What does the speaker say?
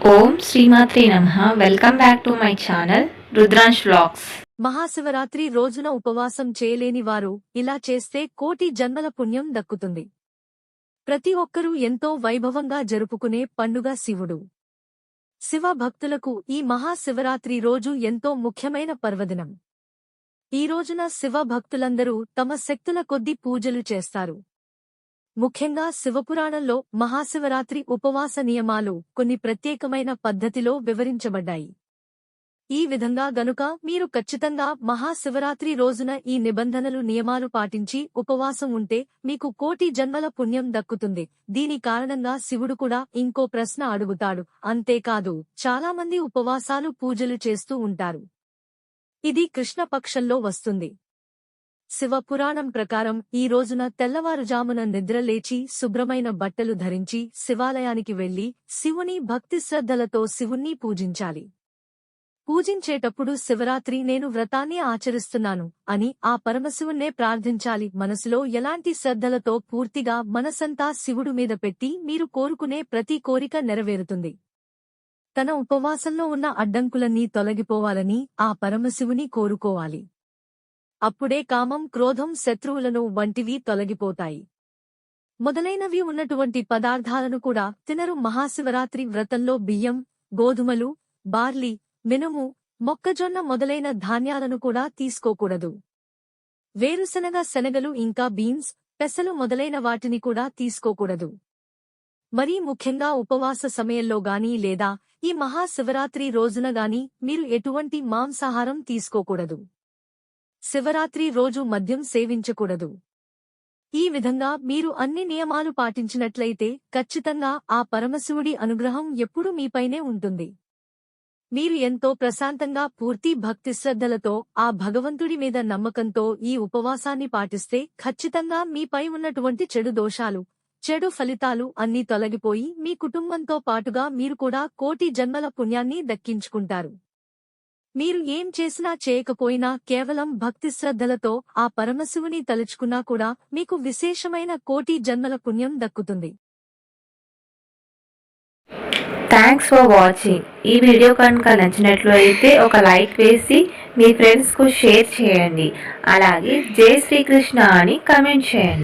ఓం శ్రీమాత్రే నమః. Welcome back to my channel Rudransh vlogs. Mahashivratri రోజున ఉపవాసం చేయలేని వారు ఇలా చేస్తే కోటి జన్మల పుణ్యం దక్కుతుంది. ప్రతి ఒక్కరూ ఎంతో వైభవంగా జరుపుకునే పండుగ శివుడు. శివ భక్తులకు ఈ మహాశివరాత్రి రోజు ఎంతో ముఖ్యమైన పర్వదినం. ఈ రోజున శివ భక్తులందరూ తమ శక్తుల కొద్దీ పూజలు చేస్తారు. ముఖ్యంగా శివపురాణంలో మహాశివరాత్రి ఉపవాస నియమాలు కొన్ని ప్రత్యేకమైన పద్ధతిలో వివరించబడ్డాయి. ఈ విధంగా గనుక మీరు ఖచ్చితంగా మహాశివరాత్రి రోజున ఈ నిబంధనలు నియమాలు పాటించి ఉపవాసం ఉంటే మీకు కోటి జన్మల పుణ్యం దక్కుతుంది. దీని కారణంగా శివుడు కూడా ఇంకో ప్రశ్న అడుగుతాడు. అంతేకాదు చాలామంది ఉపవాసాలు పూజలు చేస్తూ ఉంటారు. ఇది కృష్ణపక్షంలో వస్తుంది. శివపురాణం ప్రకారం ఈ రోజున తెల్లవారుజామున నిద్రలేచి శుభ్రమైన బట్టలు ధరించి శివాలయానికి వెళ్లి శివుని భక్తి శ్రద్ధలతో శివుణ్ణి పూజించాలి. పూజించేటప్పుడు శివరాత్రి నేను వ్రతాన్ని ఆచరిస్తున్నాను అని ఆ పరమశివుణ్ణే ప్రార్థించాలి. మనసులో ఎలాంటి శ్రద్ధలతో పూర్తిగా మనసంతా శివుడు మీద పెట్టి మీరు కోరుకునే ప్రతి కోరిక నెరవేరుతుంది. తన ఉపవాసంలో ఉన్న అడ్డంకులన్నీ తొలగిపోవాలని ఆ పరమశివుని కోరుకోవాలి. అప్పుడే కామం, క్రోధం, శత్రువులను వంటివి తొలగిపోతాయి. మొదలైనవి ఉన్నటువంటి పదార్థాలను కూడా తినరు. మహాశివరాత్రి వ్రతంలో బియ్యం, గోధుమలు, బార్లీ, మినుము, మొక్కజొన్న మొదలైన ధాన్యాలను కూడా తీసుకోకూడదు. వేరుశనగ, శనగలు ఇంకా బీన్స్, పెసలు మొదలైన వాటిని కూడా తీసుకోకూడదు. మరీ ముఖ్యంగా ఉపవాస సమయంలో గానీ లేదా ఈ మహాశివరాత్రి రోజున గానీ మీరు ఎటువంటి మాంసాహారం తీసుకోకూడదు. శివరాత్రి రోజు మద్యం సేవించకూడదు. ఈ విధంగా మీరు అన్ని నియమాలు పాటించినట్లయితే ఖచ్చితంగా ఆ పరమశివుడి అనుగ్రహం ఎప్పుడూ మీపైనే ఉంటుంది. మీరు ఎంతో ప్రశాంతంగా పూర్తి భక్తి శ్రద్ధలతో ఆ భగవంతుడి మీద నమ్మకంతో ఈ ఉపవాసాన్ని పాటిస్తే ఖచ్చితంగా మీపై ఉన్నటువంటి చెడు దోషాలు, చెడు ఫలితాలు అన్నీ తొలగిపోయి మీ కుటుంబంతో పాటుగా మీరు కూడా కోటి జన్మల పుణ్యాన్ని దక్కించుకుంటారు. మీరు ఏం చేసినా చేయకపోయినా కేవలం భక్తి శ్రద్ధలతో ఆ పరమశివుని తలుచుకున్నా కూడా మీకు విశేషమైన కోటి జన్మల పుణ్యం దక్కుతుంది. Thanks for watching. ఈ వీడియో కనుక నచ్చినట్లయితే ఒక లైక్ వేసి మీ ఫ్రెండ్స్కు షేర్ చేయండి. అలాగే జై శ్రీకృష్ణ అని కమెంట్ చేయండి.